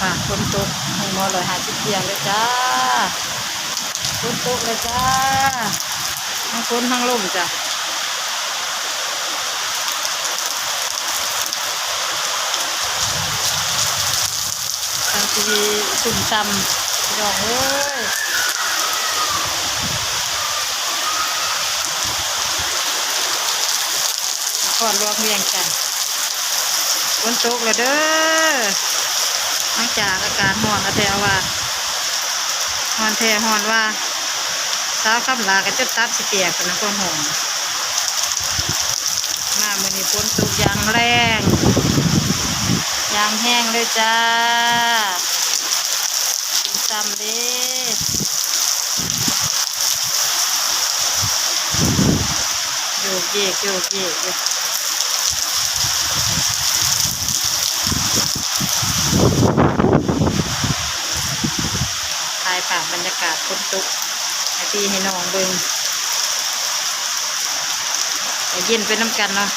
ค่ะฝนตกให้หมอลอย50เตียงเลยจ้าฝนตกเลยจ้าทั้งฝนทั้งลมจ้ะทางทีวีซุ่มซ้ำพี่น้องเอ้ยก่อนรวมเวียงกันฝนตกเลยเด้อหลังจากอากาศร้อนแล้วแต่ว่าร้อนแท้ร้อนว่าเช้าค่ำลาก็จะตัดสิเปียกกันนะความหอมมามื้อนี้ฝนตกอย่างแรงอย่างแห้งเลยจ้ากินซ้ำเด้โยกเยกโยกเยกอยู่ถ่ายภาพบรรยากาศฝนตกให้พี่ให้น้องเบิ่งให้เย็นไปน้ำกันเนาะ